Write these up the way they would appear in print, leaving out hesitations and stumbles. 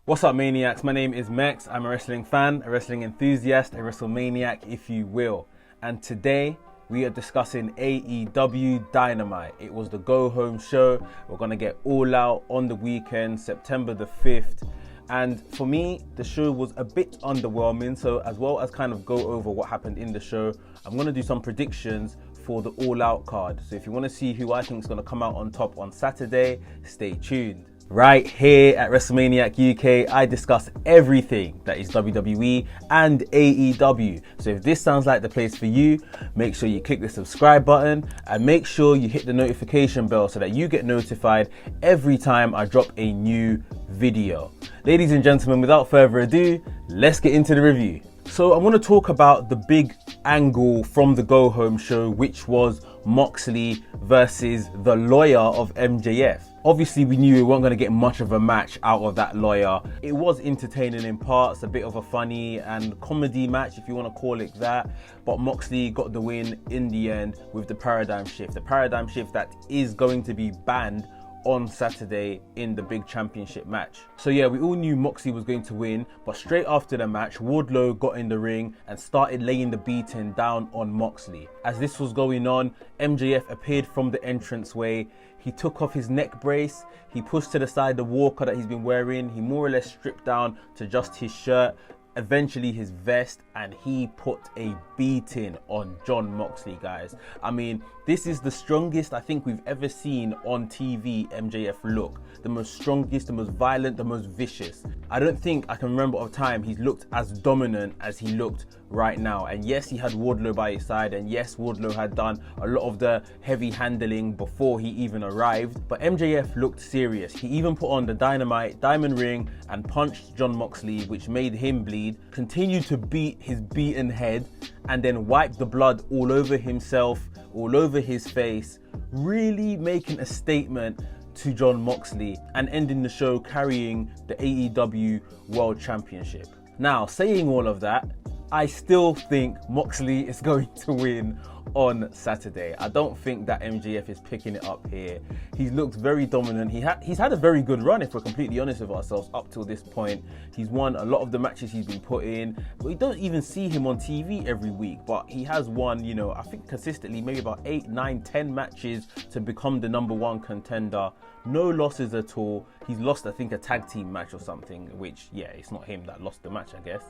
What's up, Maniacs? My name is Mex. I'm a wrestling fan, a wrestling enthusiast, a WrestleManiac, if you will. And today, we are discussing AEW Dynamite. It was the go-home show. We're going to get all out on the weekend, September the 5th. And for me, the show was a bit underwhelming. So as well as kind of go over what happened in the show, I'm going to do some predictions for the all-out card. So if you want to see who I think is going to come out on top on Saturday, stay tuned. Right here at WrestleManiac UK, I discuss everything that is WWE and AEW. So if this sounds like the place for you, make sure you click the subscribe button and make sure you hit the notification bell so that you get notified every time I drop a new video. Ladies and gentlemen, without further ado, let's get into the review. So I want to talk about the big angle from the go home show, which was Moxley versus the lawyer of MJF. Obviously, we knew we weren't going to get much of a match out of that lawyer. It was entertaining in parts, a bit of a funny and comedy match, if you want to call it that. But Moxley got the win in the end with the paradigm shift. The paradigm shift that is going to be banned on Saturday in the big championship match. So yeah, we all knew Moxley was going to win, but straight after the match, Wardlow got in the ring and started laying the beating down on Moxley. As this was going on, MJF appeared from the entranceway. He took off his neck brace, he pushed to the side the walker that he's been wearing, he more or less stripped down to just his shirt, eventually his vest, and he put a beating on Jon Moxley, guys. I mean, this is the strongest I think we've ever seen on TV MJF look. The most strongest, the most violent, the most vicious. I don't think I can remember a time he's looked as dominant as he looked right now. And yes, he had Wardlow by his side, and yes, Wardlow had done a lot of the heavy handling before he even arrived, but MJF looked serious. He even put on the Dynamite diamond ring and punched Jon Moxley, which made him bleed, continued to beat his beaten head, and then wiped the blood all over himself, all over his face, really making a statement to Jon Moxley and ending the show carrying the AEW World Championship. Now, saying all of that, I still think Moxley is going to win on Saturday. I don't think that MJF is picking it up here. He's looked very dominant. He's had a very good run, if we're completely honest with ourselves, up till this point. He's won a lot of the matches he's been put in. We don't even see him on TV every week, but he has won, you know, I think consistently maybe about 8, 9, 10 matches to become the #1 contender. No losses at all. He's lost, I think, a tag team match or something, which, yeah, it's not him that lost the match, I guess.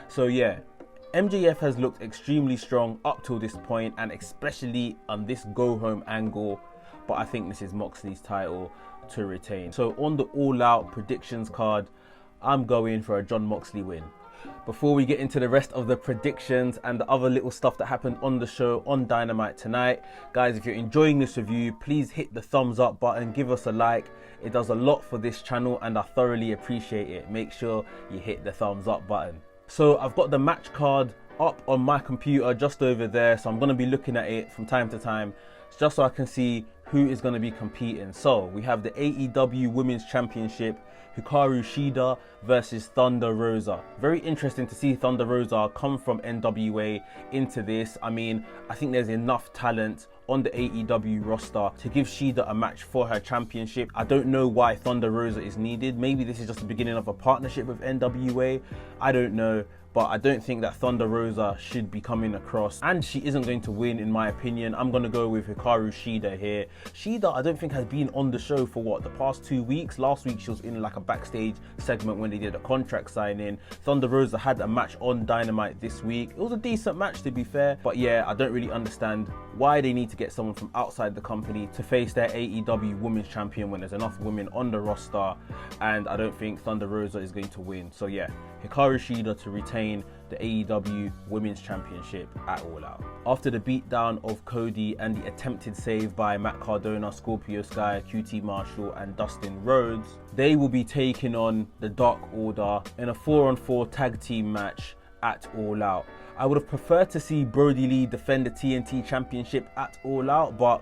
So yeah, MJF has looked extremely strong up till this point, and especially on this go-home angle, but I think this is Moxley's title to retain. So on the all-out predictions card, I'm going for a Jon Moxley win. Before we get into the rest of the predictions and the other little stuff that happened on the show on Dynamite tonight, guys, if you're enjoying this review, please hit the thumbs up button, give us a like. It does a lot for this channel and I thoroughly appreciate it. Make sure you hit the thumbs up button. So I've got the match card up on my computer just over there, so I'm going to be looking at it from time to time just so I can see who is going to be competing. So we have the AEW Women's Championship, Hikaru Shida versus Thunder Rosa. Very interesting to see Thunder Rosa come from NWA into this. I mean, I think there's enough talent on the AEW roster to give Shida a match for her championship. I don't know why Thunder Rosa is needed. Maybe this is just the beginning of a partnership with NWA. I don't know. But I don't think that Thunder Rosa should be coming across, and she isn't going to win in my opinion. I'm going to go with Hikaru Shida here. Shida, I don't think has been on the show for what, the past 2 weeks? Last week she was in like a backstage segment when they did a contract signing. Thunder Rosa had a match on Dynamite this week. It was a decent match, to be fair, but yeah, I don't really understand why they need to get someone from outside the company to face their AEW Women's Champion when there's enough women on the roster, and I don't think Thunder Rosa is going to win. So yeah, Hikaru Shida to retain the AEW Women's Championship at All Out. After the beatdown of Cody and the attempted save by Matt Cardona, Scorpio Sky, QT Marshall and Dustin Rhodes, they will be taking on the Dark Order in a 4-on-4 tag team match at All Out. I would have preferred to see Brody Lee defend the TNT Championship at All Out, but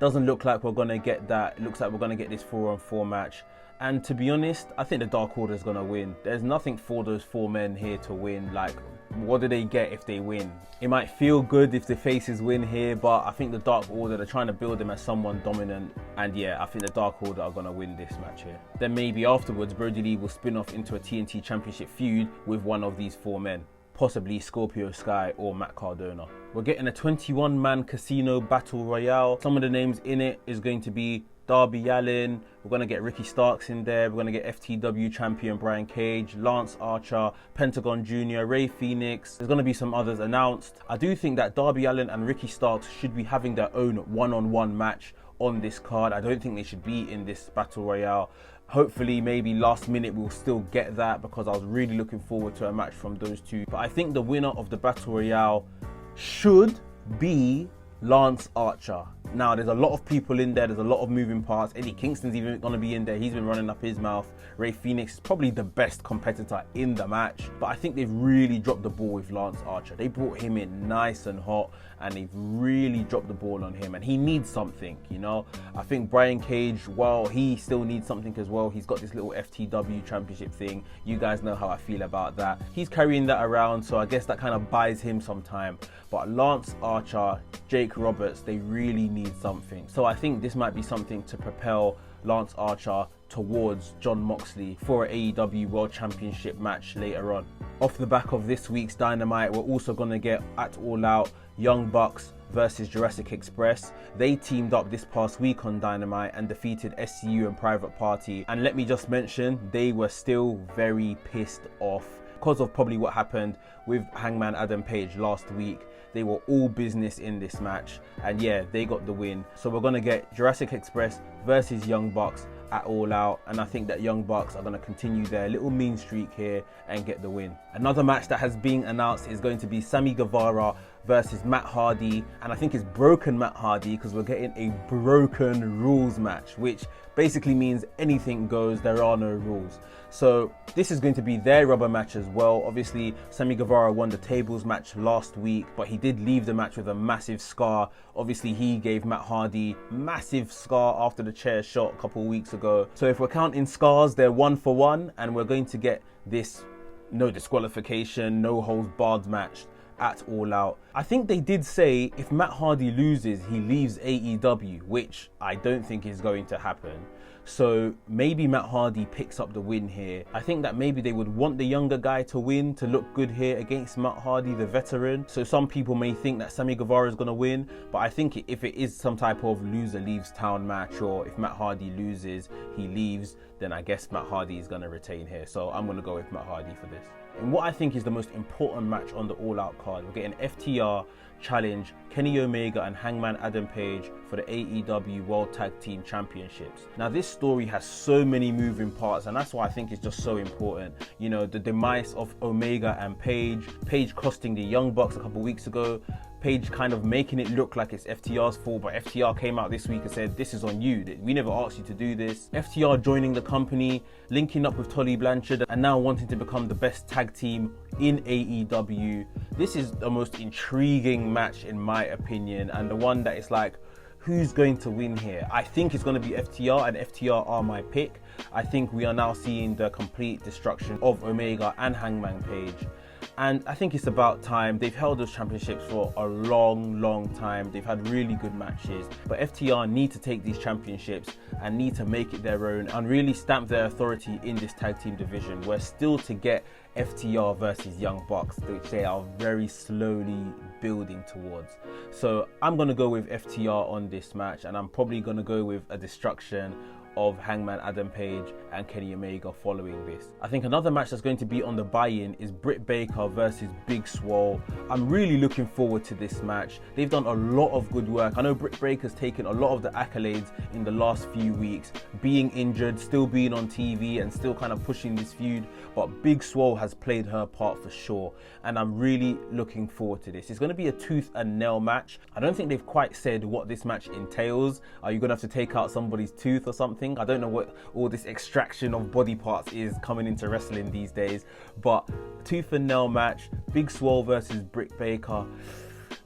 doesn't look like we're going to get that. It looks like we're going to get this 4-on-4 match And to be honest, I think the Dark Order is going to win. There's nothing for those 4 men here to win. Like, what do they get if they win? It might feel good if the faces win here, but I think the Dark Order, they're trying to build them as someone dominant. And yeah, I think the Dark Order are going to win this match here. Then maybe afterwards, Brody Lee will spin off into a TNT Championship feud with one of these 4 men. Possibly Scorpio Sky or Matt Cardona. We're getting a 21-man casino battle royale. Some of the names in it is going to be Darby Allin, we're going to get Ricky Starks in there, we're going to get FTW champion Brian Cage, Lance Archer, Pentagon Jr., Ray Phoenix. There's going to be some others announced. I do think that Darby Allin and Ricky Starks should be having their own one-on-one match on this card. I don't think they should be in this battle royale. Hopefully, maybe last minute we'll still get that, because I was really looking forward to a match from those two. But I think the winner of the battle royale should be Lance Archer. Now, there's a lot of people in there, there's a lot of moving parts. Eddie Kingston's even going to be in there, he's been running up his mouth. Ray Phoenix is probably the best competitor in the match, but I think they've really dropped the ball with Lance Archer. They brought him in nice and hot, and they've really dropped the ball on him, and he needs something, you know. I think Brian Cage, well, he still needs something as well. He's got this little FTW championship thing. You guys know how I feel about that. He's carrying that around, so I guess that kind of buys him some time. But Lance Archer, Jake Roberts, they really need something. So I think this might be something to propel Lance Archer towards Jon Moxley for an AEW World Championship match later on. Off the back of this week's Dynamite, we're also going to get at All Out Young Bucks versus Jurassic Express. They teamed up this past week on Dynamite and defeated SCU and Private Party. And let me just mention, they were still very pissed off because of probably what happened with Hangman Adam Page last week. They were all business in this match, and yeah, they got the win. So we're gonna get Jurassic Express versus Young Bucks at All Out, and I think that Young Bucks are going to continue their little mean streak here and get the win. Another match that has been announced is going to be Sammy Guevara versus Matt Hardy, and I think it's broken Matt Hardy because we're getting a broken rules match, which basically means anything goes, there are no rules. So this is going to be their rubber match as well. Obviously, Sammy Guevara won the tables match last week, but he did leave the match with a massive scar. Obviously, he gave Matt Hardy massive scar after the chair shot a couple of weeks ago. So if we're counting scars, they're 1 for 1, and we're going to get this no disqualification, no holds barred match at All Out. I think they did say if Matt Hardy loses, he leaves AEW, which I don't think is going to happen. So maybe Matt Hardy picks up the win here. I think that maybe they would want the younger guy to win to look good here against Matt Hardy, the veteran. So some people may think that Sammy Guevara is going to win, but I think if it is some type of loser leaves town match, or if Matt Hardy loses, he leaves, then I guess Matt Hardy is going to retain here. So I'm going to go with Matt Hardy for this. And what I think is the most important match on the All Out card, we're getting FTR challenge Kenny Omega and Hangman Adam Page for the AEW World Tag Team Championships. Now this story has so many moving parts, and that's why I think it's just so important. You know, the demise of Omega and Page costing the Young Bucks a couple weeks ago, Page kind of making it look like it's FTR's fault, but FTR came out this week and said, this is on you, we never asked you to do this. FTR joining the company, linking up with Tully Blanchard, and now wanting to become the best tag team in AEW. This is the most intriguing match in my opinion, and the one that is like, who's going to win here? I think it's going to be FTR, and FTR are my pick. I think we are now seeing the complete destruction of Omega and Hangman Page. And I think it's about time. They've held those championships for a long time. They've had really good matches. But FTR need to take these championships and need to make it their own and really stamp their authority in this tag team division. We're still to get FTR versus Young Bucks, which they are very slowly building towards. So I'm going to go with FTR on this match, and I'm probably going to go with a destruction of Hangman Adam Page and Kenny Omega following this. I think another match that's going to be on the buy-in is Britt Baker versus Big Swole. I'm really looking forward to this match. They've done a lot of good work. I know Britt Baker's taken a lot of the accolades in the last few weeks, being injured, still being on TV and still kind of pushing this feud, but Big Swole has played her part for sure, and I'm really looking forward to this. It's going to be a tooth and nail match. I don't think they've quite said what this match entails. Are you going to have to take out somebody's tooth or something? I don't know what all this extraction of body parts is coming into wrestling these days, but tooth and nail match, Big Swole versus Britt Baker.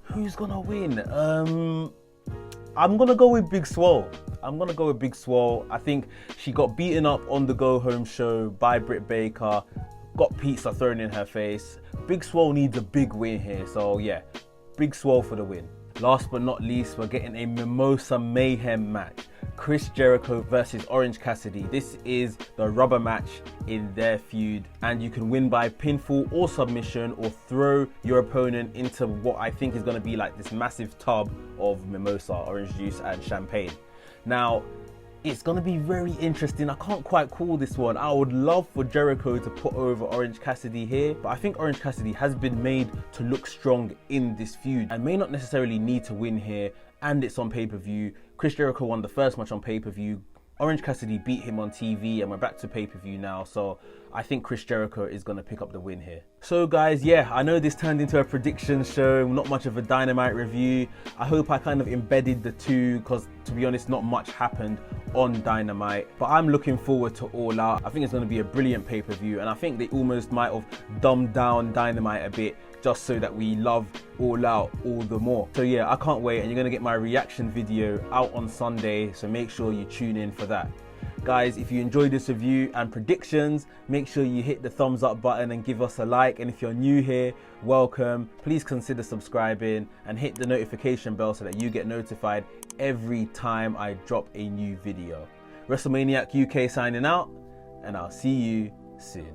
Who's gonna win? I'm gonna go with Big Swole. I'm gonna go with Big Swole. I think she got beaten up on the Go Home show by Britt Baker, got pizza thrown in her face. Big Swole needs a big win here, so yeah, Big Swole for the win. Last but not least, we're getting a Mimosa Mayhem match. Chris Jericho versus Orange Cassidy. This is the rubber match in their feud, and you can win by pinfall or submission, or throw your opponent into what I think is going to be like this massive tub of mimosa, orange juice and champagne. Now, it's going to be very interesting. I can't quite call this one. I would love for Jericho to put over Orange Cassidy here, but I think Orange Cassidy has been made to look strong in this feud and may not necessarily need to win here, and it's on pay-per-view. Chris Jericho won the first match on pay-per-view. Orange Cassidy beat him on TV, and we're back to pay-per-view now, so I think Chris Jericho is going to pick up the win here. So guys, yeah, I know this turned into a prediction show, not much of a Dynamite review. I hope I kind of embedded the two, because to be honest, not much happened on Dynamite, but I'm looking forward to All Out. I think it's going to be a brilliant pay-per-view, and I think they almost might have dumbed down Dynamite a bit just so that we love All Out all the more. So yeah, I can't wait, and you're going to get my reaction video out on Sunday, so make sure you tune in for that. Guys, if you enjoyed this review and predictions, make sure you hit the thumbs up button and give us a like. And if you're new here, welcome. Please consider subscribing and hit the notification bell so that you get notified every time I drop a new video. WrestleManiac UK signing out, and I'll see you soon.